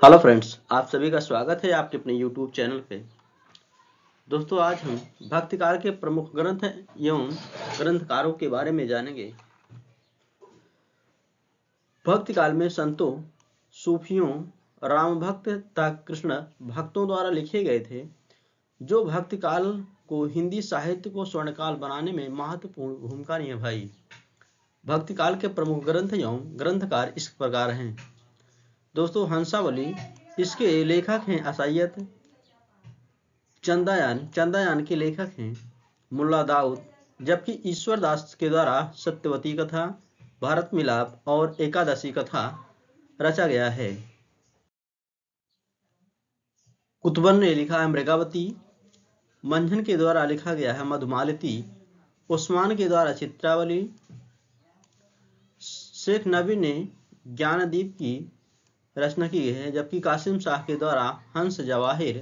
Hello friends, आप सभी का स्वागत है आपके अपने यूट्यूब चैनल पे। दोस्तों, आज हम भक्ति काल के प्रमुख ग्रंथ एवं ग्रंथकारों के बारे में जानेंगे। भक्ति काल में संतों, सूफियों, राम भक्त तथा कृष्ण भक्तों द्वारा लिखे गए थे, जो भक्ति काल को हिंदी साहित्य को स्वर्णकाल बनाने में महत्वपूर्ण भूमिका निभाई। भक्ति काल के प्रमुख ग्रंथ एवं ग्रंथकार इस प्रकार हैं। दोस्तों, हंसावली, इसके लेखक हैं असायत। चंदायान के लेखक हैं मुल्ला दाऊद, जबकि ईश्वर दास के द्वारा सत्यवती कथा, भारत मिलाप और एकादशी कथा रचा गया है। कुतुबन ने लिखा है मृगावती, मंझन के द्वारा लिखा गया है मधुमालती, उस्मान के द्वारा चित्रावली, शेख नबी ने ज्ञानदीप की रचना की है, जबकि कासिम शाह के द्वारा हंस जवाहिर,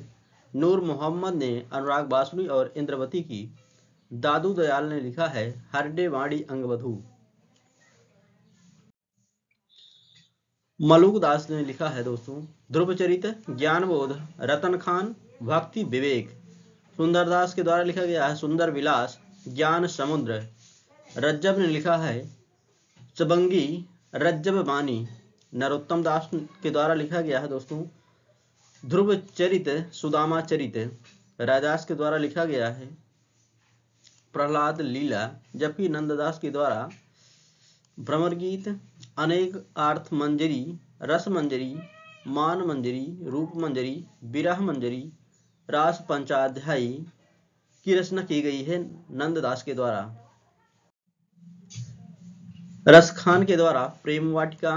नूर मोहम्मद ने अनुराग बासुरी और इंद्रवती की, दादू दयाल ने लिखा है हरडे वाणी अंगवधु, मलूक दास ने लिखा है दोस्तों ध्रुवचरित, ज्ञानबोध, रतन खान, भक्ति विवेक, सुंदरदास के द्वारा लिखा गया है सुंदर विलास, ज्ञान समुद्र, रज्जब ने लिखा है चबंगी रज्जब बानी, नरोत्तम दास के द्वारा लिखा गया है दोस्तों ध्रुव चरित, सुदामा चरित, राजास के द्वारा लिखा गया है प्रहलाद लीला, जबकि नंददास के द्वारा भ्रमर गीत, अनेक आर्थ मंजरी, रस मंजरी, मान मंजरी, रूप मंजरी, विरह मंजरी, रास पंचाध्यायी की रचना की गई है नंददास के द्वारा। रसखान के द्वारा प्रेम वाटिका,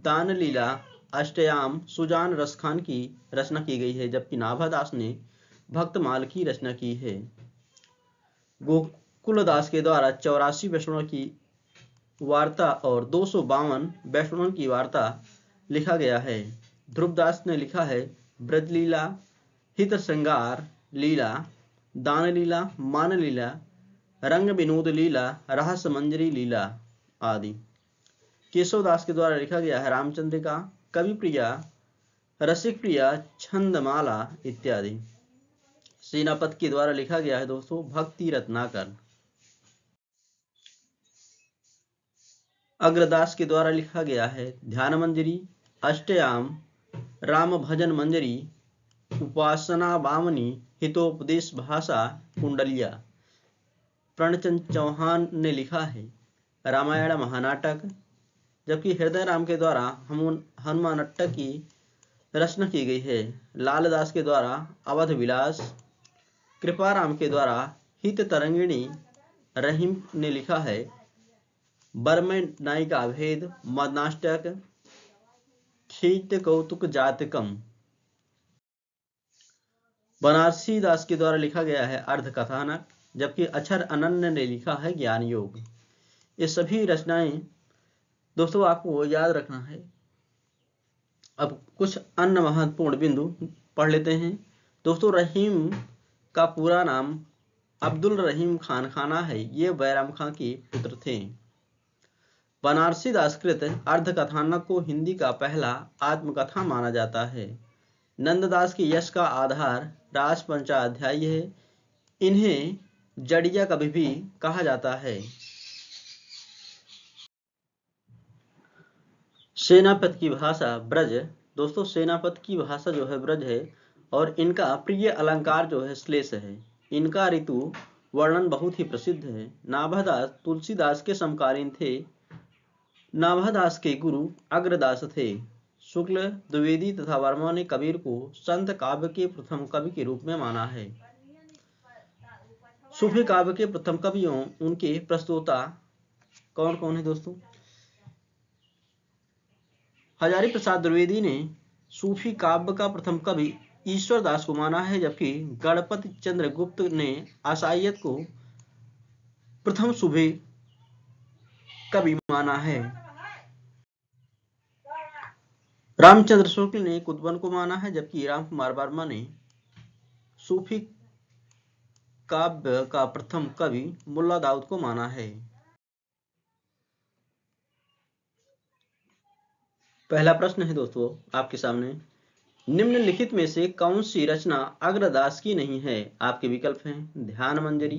दान लीला, अष्टयाम, सुजान रसखान की रचना की गई है, जबकि नाभादास ने भक्तमाल की रचना की है। गोकुलदास के द्वारा 84 वैष्णवों की वार्ता और 252 वैष्णवों की वार्ता लिखा गया है। ध्रुवदास ने लिखा है ब्रजलीला, हित श्रृंगार लीला, दान लीला, मान लीला, रंग विनोद लीला, रहस्य मंजरी लीला आदि। केशवदास के द्वारा लिखा गया है रामचंद्रिका, कवि प्रिया, रसिक प्रिया, छंदमाला इत्यादि। सेनापति के द्वारा लिखा गया है दोस्तों भक्ति रत्नाकर। अग्रदास के द्वारा लिखा गया है ध्यान मंजरी, अष्टयाम, राम भजन मंजरी, उपासना बामनी, हितोपदेश भाषा कुंडलिया। प्रणचंद चौहान ने लिखा है रामायण महानाटक, जबकि हृदय राम के द्वारा हनुमानट्ट की रचना की गई है। लालदास के द्वारा अवध विलास, कृपाराम के द्वारा हित तरंगिणी, रहीम ने लिखा है बरमय नायिका भेद, मदनाष्टक, खीत कौतुक जातकम। बनारसी दास के द्वारा लिखा गया है अर्ध कथानक, जबकि अक्षर अनन्य ने लिखा है ज्ञान योग। ये सभी रचनाएं दोस्तों आपको याद रखना है। अब कुछ अन्य महत्वपूर्ण बिंदु पढ़ लेते हैं। दोस्तों, रहीम का पूरा नाम अब्दुल रहीम खान खाना है। ये बैराम खां के पुत्र थे। बनारसी दासकृत अर्ध कथानक को हिंदी का पहला आत्मकथा माना जाता है। नंददास के यश का आधार राज पंचाध्यायी है। इन्हें जड़िया कवि भी कहा जाता है। सेनापति की भाषा ब्रज। दोस्तों, सेनापति की भाषा जो है ब्रज है और इनका प्रिय अलंकार जो है श्लेष है। इनका ऋतु वर्णन बहुत ही प्रसिद्ध है। नाभादास तुलसीदास के समकालीन थे। नाभादास के गुरु अग्रदास थे। शुक्ल, द्विवेदी तथा वर्मा ने कबीर को संत काव्य के प्रथम कवि के रूप में माना है। सूफी काव्य के प्रथम कवियों उनके प्रस्तोता कौन कौन है दोस्तों? हजारी प्रसाद द्विवेदी ने सूफी काव्य का प्रथम कवि ईश्वर दास को माना है, जबकि गणपति चंद्र गुप्त ने आसायत को प्रथम सूफी कवि माना है। रामचंद्र शुक्ल ने कुतुबन को माना है, जबकि राम कुमार वर्मा ने सूफी काव्य का प्रथम कवि मुल्ला दाऊद को माना है। पहला प्रश्न है दोस्तों आपके सामने निम्नलिखित में से कौन सी रचना अग्रदास की नहीं है? आपके विकल्प हैं ध्यान मंजरी,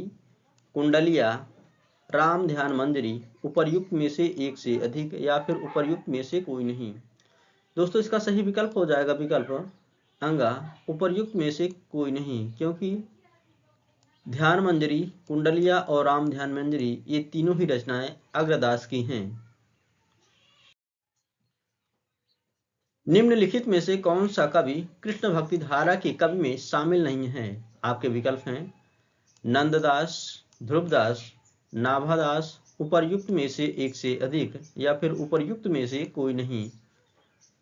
कुंडलिया, राम ध्यान मंजरी, उपर्युक्त में से एक से अधिक या फिर उपर्युक्त में से कोई नहीं। दोस्तों इसका सही विकल्प हो जाएगा विकल्प अंगा उपर्युक्त में से कोई नहीं, क्योंकि ध्यान मंजरी, कुंडलिया और राम ध्यान मंजरी ये तीनों ही रचनाएं अग्रदास की हैं। निम्नलिखित में से कौन सा कवि कृष्ण भक्ति धारा के कवि में शामिल नहीं है? आपके विकल्प हैं नंददास, ध्रुवदास, नाभादास, उपर्युक्त में से एक से अधिक या फिर उपर्युक्त में से कोई नहीं।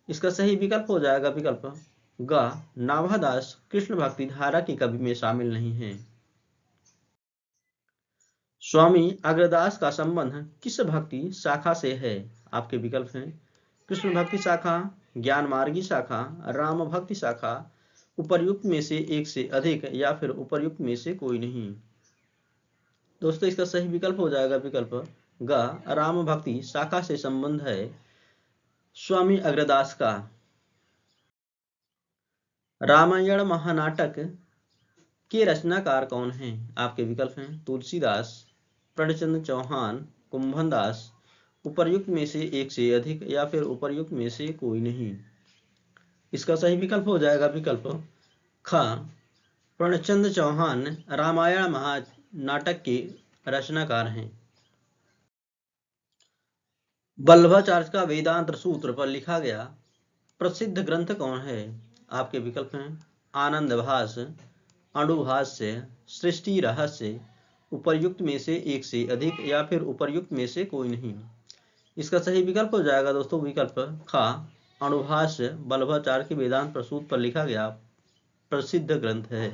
इसका सही विकल्प हो जाएगा विकल्प ग नाभादास कृष्ण भक्ति धारा के कवि में शामिल नहीं है। स्वामी अग्रदास का संबंध किस भक्ति शाखा से है? आपके विकल्प हैं कृष्ण भक्ति शाखा, ज्ञान मार्गी शाखा, राम भक्ति शाखा, उपर्युक्त में से एक से अधिक या फिर उपर्युक्त में से कोई नहीं। दोस्तों इसका सही विकल्प हो जाएगा विकल्प ग राम भक्ति शाखा से संबंध है स्वामी अग्रदास का। रामायण महानाटक के रचनाकार कौन हैं? आपके विकल्प हैं तुलसीदास, प्रणचंद्र चौहान, कुंभनदास, उपर्युक्त में से एक से अधिक या फिर उपर्युक्त में से कोई नहीं। इसका सही विकल्प हो जाएगा विकल्प ख प्रणचंद्र चौहान रामायण महानाटक के रचनाकार हैं। वल्लभाचार्य का वेदांत सूत्र पर लिखा गया प्रसिद्ध ग्रंथ कौन है? आपके विकल्प हैं आनंद भास, अणुभाष्य, सृष्टि रहस्य, उपर्युक्त में से एक से अधिक या फिर उपर्युक्त में से कोई नहीं। इसका सही विकल्प हो जाएगा दोस्तों विकल्प ख अणुभाष्य वल्लभाचार्य के वेदांत प्रसूत पर लिखा गया प्रसिद्ध ग्रंथ है।